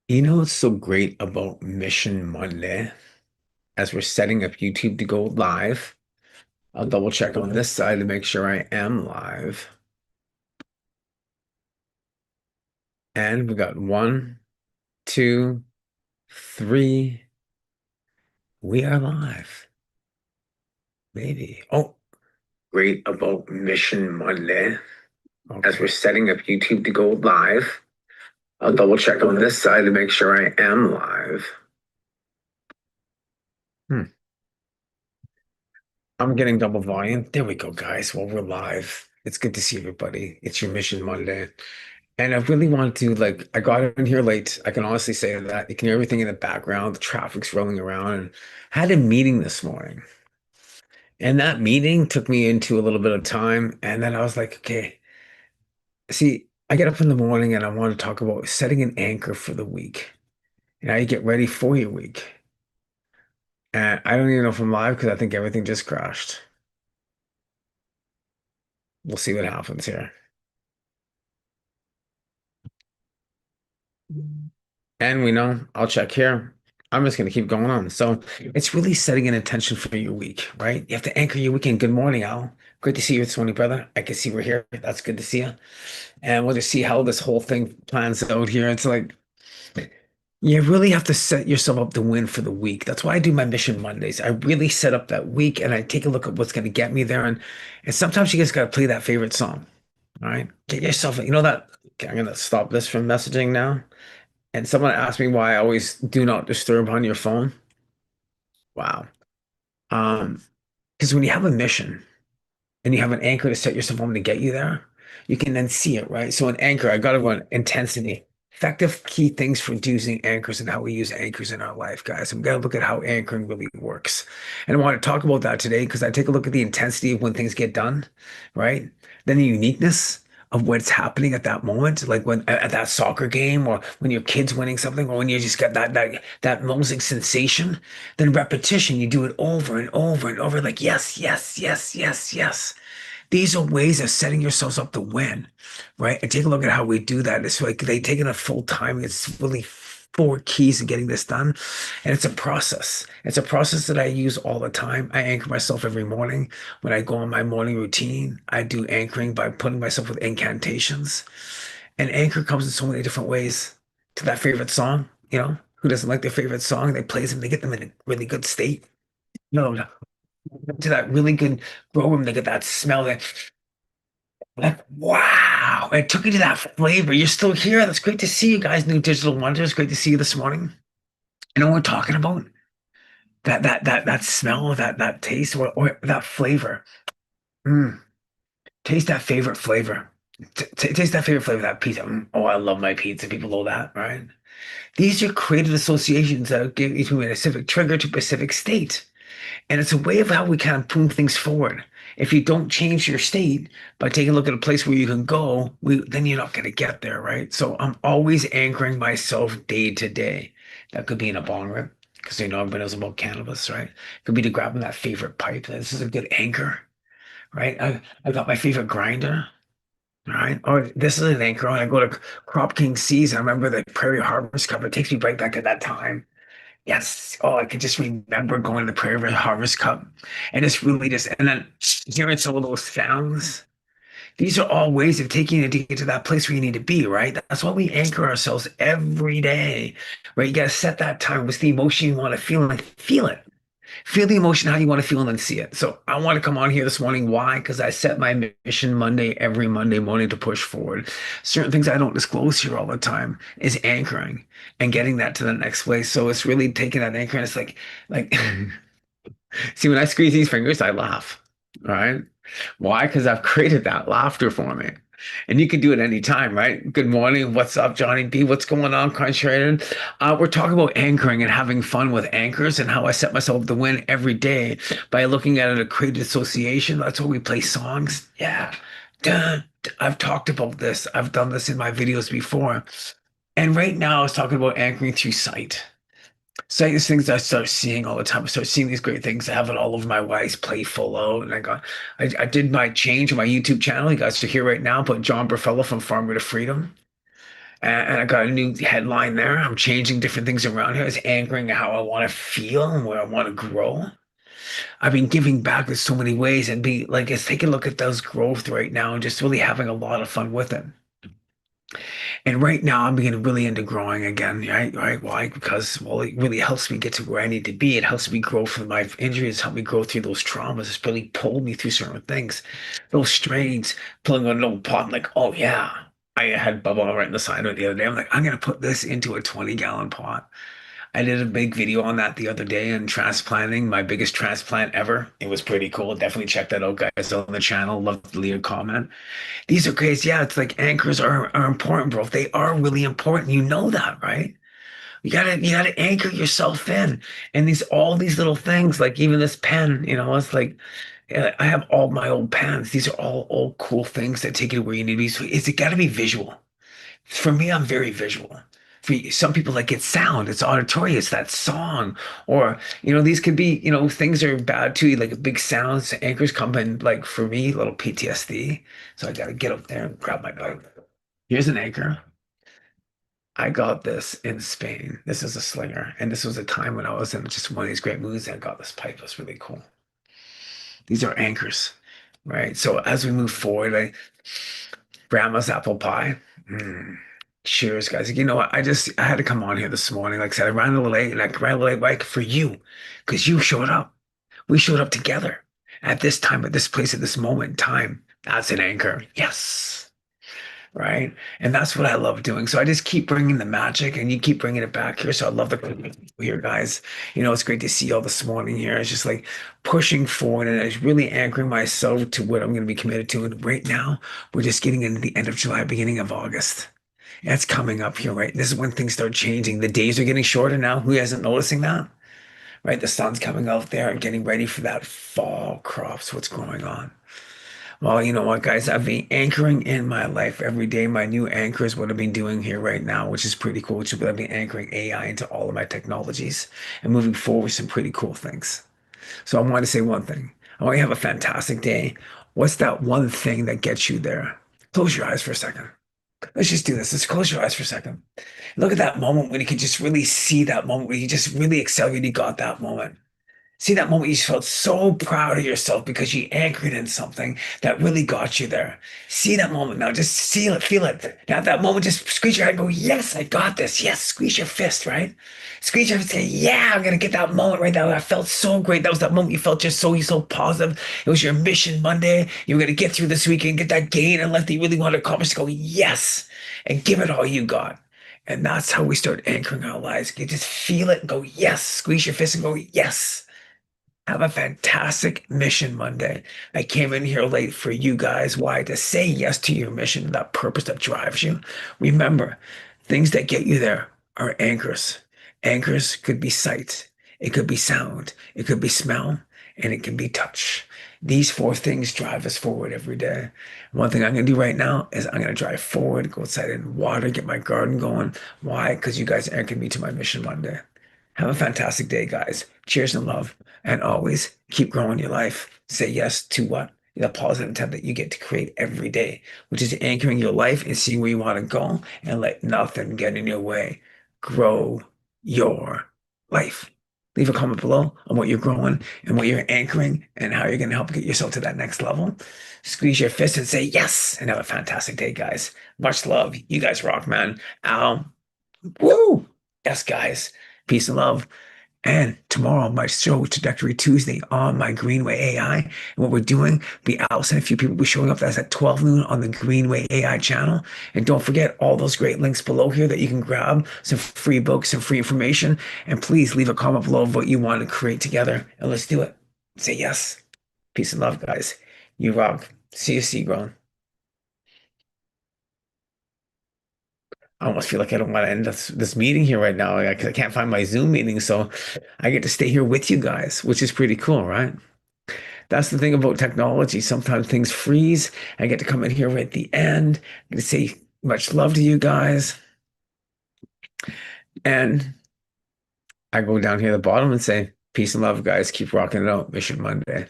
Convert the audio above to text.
You know what's so great about Mission Monday? As we're setting up YouTube to go live, I'll double check on this side to make sure I am live. And we got one, two, three. We are live. Maybe. Oh, great about Mission Monday. As we're setting up YouTube to go live, I'll double check on this side to make sure I am live. Hmm. I'm getting double volume. There we go, guys. Well, we're live. It's good to see everybody. It's your Mission Monday. And I really want to, like, I got in here late. I can honestly say that. You can hear everything in the background. The traffic's rolling around. And I had a meeting this morning. And that meeting took me into a little bit of time. And then I was like, okay, see, I get up in the morning and I want to talk about setting an anchor for the week and how you get ready for your week. And I don't even know if I'm live because I think everything just crashed. We'll see what happens here. And we know, I'll check here. I'm just going to keep going on. So it's really setting an intention for your week, right? You have to anchor your weekend. Good morning, Al. Great to see you this morning, brother. I can see we're here. That's good to see you. And we'll just see how this whole thing plans out here. It's like you really have to set yourself up to win for the week. That's why I do my Mission Mondays. I really set up that week and I take a look at what's going to get me there. And sometimes you just got to play that favorite song. All right. Get yourself, you know that. Okay, I'm going to stop this from messaging now. And someone asked me why I always do not disturb on your phone. Wow. Um, because when you have a mission and you have an anchor to set yourself on to get you there, you can then see it, right? So an anchor, I got to run intensity. Effective key things for using anchors and how we use anchors in our life, guys. I'm going to look at how anchoring really works. And I want to talk about that today because I take a look at the intensity of when things get done, right? Then the uniqueness of what's happening at that moment, like when at that soccer game or when your kid's winning something or when you just get that music sensation, then repetition, you do it over and over and over, like yes, yes, yes, yes, yes. These are ways of setting yourselves up to win, right? And take a look at how we do that. It's like they take it a full time. It's really four keys to getting this done. And it's a process. It's a process that I use all the time. I anchor myself every morning. When I go on my morning routine, I do anchoring by putting myself with incantations. And anchor comes in so many different ways to that favorite song, who doesn't like their favorite song? They plays them, they get them in a really good state. No, to that really good grow room, they get that smell that like, wow, it took you to that flavor. You're still here. That's great to see you guys, New Digital Wonders. Great to see you this morning. You know what we're talking about? That smell, that taste, or that flavor. Mm, taste that favorite flavor. Taste that favorite flavor, that pizza. Oh, I love my pizza. People know that, right? These are created associations that give you to a specific trigger to a specific state. And it's a way of how we kind of move things forward. If you don't change your state by taking a look at a place where you can go, then you're not going to get there, right? So I'm always anchoring myself day to day. That could be in a bong rip, because everybody knows about cannabis, right? It could be to grabbing that favorite pipe. This is a good anchor, right? I got my favorite grinder, right? Or this is an anchor. When I go to Crop King season, I remember the Prairie Harvest Cup. It takes me right back to that time. Yes. Oh, I could just remember going to the Prairie Red Harvest Cup. And it's really just, and then hearing some of those sounds. These are all ways of taking you to get to that place where you need to be, right? That's why we anchor ourselves every day, right? You got to set that time. What's the emotion you want to feel and feel it. Feel the emotion, how you want to feel, and then see it. So I want to come on here this morning. Why? Because I set my mission Monday every Monday morning to push forward. Certain things I don't disclose here all the time is anchoring and getting that to the next place. So it's really taking that anchor and it's like see, when I squeeze these fingers, I laugh. Right? Why? Because I've created that laughter for me. And you can do it anytime, right? Good morning. What's up, Johnny B? What's going on, Crunch? We're talking about anchoring and having fun with anchors and how I set myself up to win every day by looking at it a created association. That's why we play songs. Yeah. Duh. I've talked about this. I've done this in my videos before. And right now I was talking about anchoring through sight. So these things I start seeing all the time. I start seeing these great things. I have it all over my wife's playful out. And I did my change on my YouTube channel. You guys are here right now, but John Berfelo from Farmer to Freedom. And I got a new headline there. I'm changing different things around here. It's anchoring how I want to feel and where I want to grow. I've been giving back in so many ways and be like, it's taking a look at those growth right now and just really having a lot of fun with it. And right now, I'm getting really into growing again, right? Right? Why? Because, well, it really helps me get to where I need to be. It helps me grow from my injuries, help me grow through those traumas. It's really pulled me through certain things. Those strains, pulling on an old pot, I'm like, oh, yeah. I had bubble right in the side of it the other day. I'm like, I'm going to put this into a 20-gallon pot. I did a big video on that the other day and transplanting, my biggest transplant ever. It was pretty cool. Definitely check that out, guys, on the channel. Love to leave a comment. These are great. Yeah, it's like anchors are important, bro. They are really important. You know that, right? You gotta anchor yourself in. And these all these little things, like even this pen, it's like I have all my old pens. These are all old cool things that take you where you need to be. So it's gotta be visual. For me, I'm very visual. Some people like it's sound, it's auditory, it's that song. Or, these could be, things are bad too, like a big sounds, anchors come in like for me, a little PTSD. So I gotta get up there and grab my bike. Here's an anchor. I got this in Spain. This is a slinger. And this was a time when I was in just one of these great moods and I got this pipe. It was really cool. These are anchors, right? So as we move forward, grandma's apple pie. Mm. Cheers, guys. You know what? I had to come on here this morning. Like I said, I ran a little late and I ran a little late bike for you because you showed up. We showed up together at this time, at this place, at this moment in time. That's an anchor. Yes. Right. And that's what I love doing. So I just keep bringing the magic and you keep bringing it back here. So I love the community here, guys. It's great to see y'all this morning here. It's just like pushing forward and it's really anchoring myself to what I'm going to be committed to. And right now, we're just getting into the end of July, beginning of August. That's coming up here, right? This is when things start changing. The days are getting shorter now. Who isn't noticing that? Right? The sun's coming out there and getting ready for that fall crops. What's going on? Well, you know what, guys? I've been anchoring in my life every day. My new anchor is what I've been doing here right now, which is pretty cool. I've been anchoring AI into all of my technologies and moving forward with some pretty cool things. So I want to say one thing. I want you to have a fantastic day. What's that one thing that gets you there? Close your eyes for a second. Let's just do this. Let's close your eyes for a second. Look at that moment when you can just really see that moment where you just really accelerated, you got that moment. See that moment you just felt so proud of yourself because you anchored in something that really got you there. See that moment now. Just see it, feel it. Now at that moment, just squeeze your head and go, yes, I got this. Yes, squeeze your fist, right? Squeeze your fist and say, yeah, I'm gonna get that moment right now. I felt so great. That was that moment you felt just so positive. It was your mission Monday. You were gonna get through this weekend, get that gain and lift that you really want to accomplish. Go, yes, and give it all you got. And that's how we start anchoring our lives. You just feel it and go, yes. Squeeze your fist and go, yes. Have a fantastic mission Monday. I came in here late for you guys. Why? To say yes to your mission, that purpose that drives you. Remember, things that get you there are anchors. Anchors could be sight, it could be sound, it could be smell, and it can be touch. These four things drive us forward every day. One thing I'm going to do right now is I'm going to drive forward, go outside and water, get my garden going. Why? Because you guys anchored me to my mission Monday. Have a fantastic day, guys. Cheers and love. And always keep growing your life. Say yes to what? The positive intent that you get to create every day, which is anchoring your life and seeing where you want to go and let nothing get in your way. Grow your life. Leave a comment below on what you're growing and what you're anchoring and how you're going to help get yourself to that next level. Squeeze your fist and say yes. And have a fantastic day, guys. Much love. You guys rock, man. Woo! Yes, guys. Peace and love. And tomorrow, my show, Trajectory Tuesday, on my Greenway AI. And what we're doing, Allison, a few people will be showing up. That's at 12 noon on the Greenway AI channel. And don't forget all those great links below here that you can grab, some free books, some free information. And please leave a comment below of what you want to create together. And let's do it. Say yes. Peace and love, guys. You rock. See you, Seagrown. I almost feel like I don't want to end this meeting here right now. I can't find my Zoom meeting, so I get to stay here with you guys, which is pretty cool, right? That's the thing about technology. Sometimes things freeze. I get to come in here right at the end. I get to say much love to you guys. And I go down here at the bottom and say, peace and love, guys. Keep rocking it out. Mission Monday.